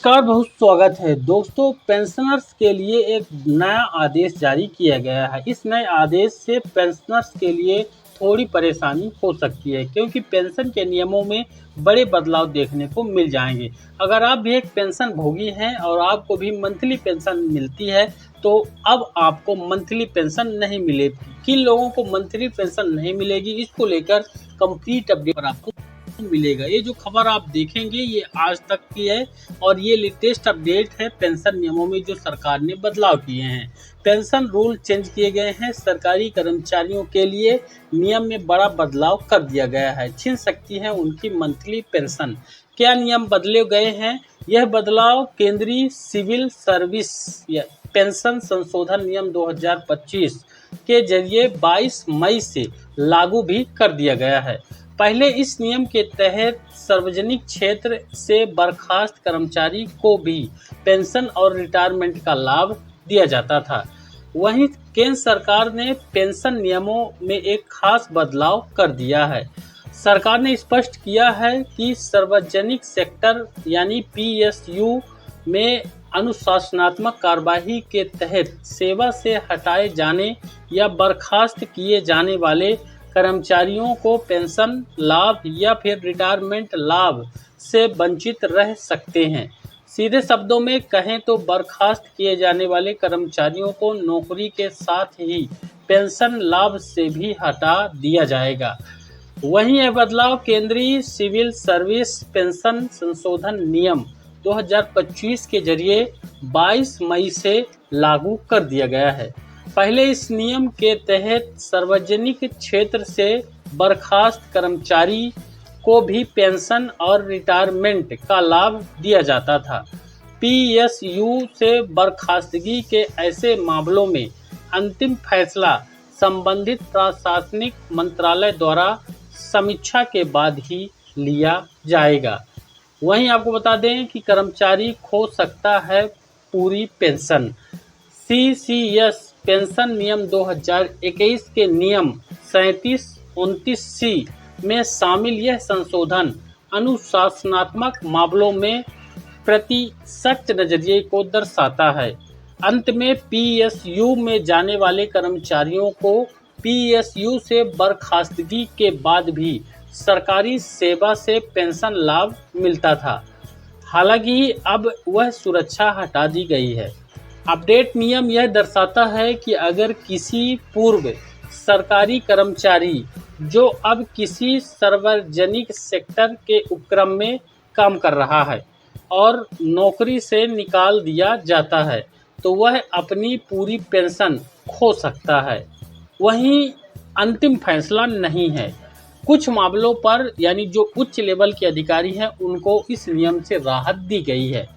नमस्कार, बहुत स्वागत है दोस्तों। पेंशनर्स के लिए एक नया आदेश जारी किया गया है। इस नए आदेश से पेंशनर्स के लिए थोड़ी परेशानी हो सकती है, क्योंकि पेंशन के नियमों में बड़े बदलाव देखने को मिल जाएंगे। अगर आप भी एक पेंशन भोगी हैं और आपको भी मंथली पेंशन मिलती है, तो अब आपको मंथली पेंशन नहीं मिलेगी। किन लोगों को मंथली पेंशन नहीं मिलेगी, इसको लेकर कंप्लीट अपडेट पर आपको मिलेगा। ये जो खबर आप देखेंगे ये आज तक की है और ये लेटेस्ट अपडेट है पेंशन नियमों में जो सरकार ने बदलाव किए हैं। पेंशन रूल चेंज किए गए हैं। सरकारी कर्मचारियों के लिए नियम में बड़ा बदलाव कर दिया गया है। छीन सकती है उनकी मंथली पेंशन। क्या नियम बदले गए हैं? यह बदलाव केंद्रीय सिविल सर्विस पेंशन संशोधन नियम 2025 के जरिए 22 मई से लागू भी कर दिया गया है। पहले इस नियम के तहत सार्वजनिक क्षेत्र से बर्खास्त कर्मचारी को भी पेंशन और रिटायरमेंट का लाभ दिया जाता था। वहीं केंद्र सरकार ने पेंशन नियमों में एक खास बदलाव कर दिया है। सरकार ने स्पष्ट किया है कि सार्वजनिक सेक्टर यानी पीएसयू में अनुशासनात्मक कार्यवाही के तहत सेवा से हटाए जाने या बर्खास्त किए जाने वाले कर्मचारियों को पेंशन लाभ या फिर रिटायरमेंट लाभ से वंचित रह सकते हैं। सीधे शब्दों में कहें तो बर्खास्त किए जाने वाले कर्मचारियों को नौकरी के साथ ही पेंशन लाभ से भी हटा दिया जाएगा। वहीं यह बदलाव केंद्रीय सिविल सर्विस पेंशन संशोधन नियम 2025 के जरिए 22 मई से लागू कर दिया गया है। पहले इस नियम के तहत सार्वजनिक क्षेत्र से बर्खास्त कर्मचारी को भी पेंशन और रिटायरमेंट का लाभ दिया जाता था। पीएसयू से बर्खास्तगी के ऐसे मामलों में अंतिम फैसला संबंधित प्रशासनिक मंत्रालय द्वारा समीक्षा के बाद ही लिया जाएगा। वहीं आपको बता दें कि कर्मचारी खो सकता है पूरी पेंशन। सीसीएस पेंशन नियम 2021 के नियम 37-29C में शामिल यह संशोधन अनुशासनात्मक मामलों में प्रति सख्त नजरिए को दर्शाता है। अंत में पीएसयू में जाने वाले कर्मचारियों को पीएसयू से बर्खास्तगी के बाद भी सरकारी सेवा से पेंशन लाभ मिलता था। हालांकि अब वह सुरक्षा हटा दी गई है। अपडेट नियम यह दर्शाता है कि अगर किसी पूर्व सरकारी कर्मचारी जो अब किसी सार्वजनिक सेक्टर के उपक्रम में काम कर रहा है और नौकरी से निकाल दिया जाता है, तो वह अपनी पूरी पेंशन खो सकता है। वहीं अंतिम फैसला नहीं है। कुछ मामलों पर यानी जो उच्च लेवल के अधिकारी हैं उनको इस नियम से राहत दी गई है।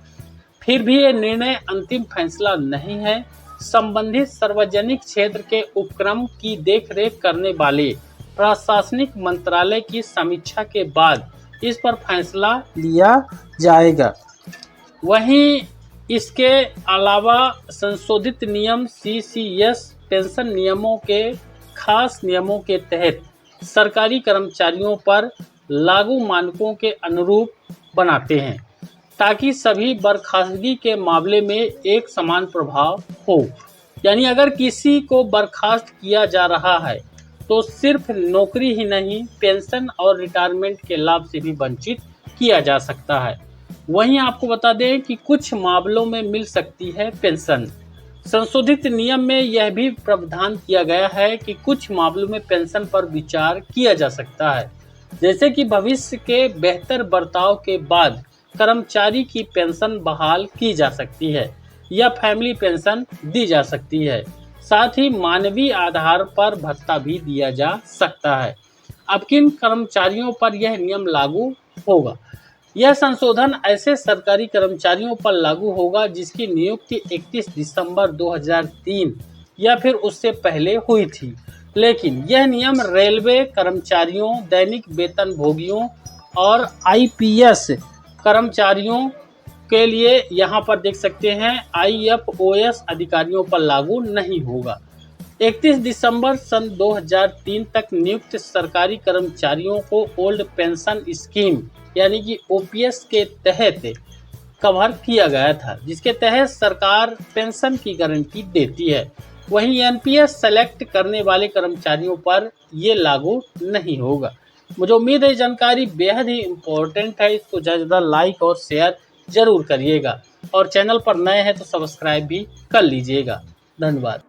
फिर भी यह निर्णय अंतिम फैसला नहीं है। संबंधित सार्वजनिक क्षेत्र के उपक्रम की देखरेख करने वाले प्रशासनिक मंत्रालय की समीक्षा के बाद इस पर फैसला लिया जाएगा। वहीं इसके अलावा संशोधित नियम सीसीएस पेंशन नियमों के खास नियमों के तहत सरकारी कर्मचारियों पर लागू मानकों के अनुरूप बनाते हैं, ताकि सभी बर्खास्तगी के मामले में एक समान प्रभाव हो। यानी अगर किसी को बर्खास्त किया जा रहा है तो सिर्फ नौकरी ही नहीं, पेंशन और रिटायरमेंट के लाभ से भी वंचित किया जा सकता है। वहीं आपको बता दें कि कुछ मामलों में मिल सकती है पेंशन। संशोधित नियम में यह भी प्रावधान किया गया है कि कुछ मामलों में पेंशन पर विचार किया जा सकता है, जैसे कि भविष्य के बेहतर बर्ताव के बाद कर्मचारी की पेंशन बहाल की जा सकती है या फैमिली पेंशन दी जा सकती है। साथ ही मानवीय आधार पर भत्ता भी दिया जा सकता है। अब किन कर्मचारियों पर यह नियम लागू होगा? यह संशोधन ऐसे सरकारी कर्मचारियों पर लागू होगा जिसकी नियुक्ति 31 दिसंबर 2003 या फिर उससे पहले हुई थी। लेकिन यह नियम रेलवे कर्मचारियों, दैनिक वेतन भोगियों और आईपीएस कर्मचारियों के लिए यहाँ पर देख सकते हैं आईएफओएस अधिकारियों पर लागू नहीं होगा। 31 दिसंबर सन 2003 तक नियुक्त सरकारी कर्मचारियों को ओल्ड पेंशन स्कीम यानी कि ओपीएस के तहत कवर किया गया था, जिसके तहत सरकार पेंशन की गारंटी देती है। वहीं एनपीएस सेलेक्ट करने वाले कर्मचारियों पर ये लागू नहीं होगा। मुझे उम्मीद है जानकारी बेहद ही इम्पोर्टेंट है। इसको ज़्यादा लाइक और शेयर जरूर करिएगा और चैनल पर नए हैं तो सब्सक्राइब भी कर लीजिएगा। धन्यवाद।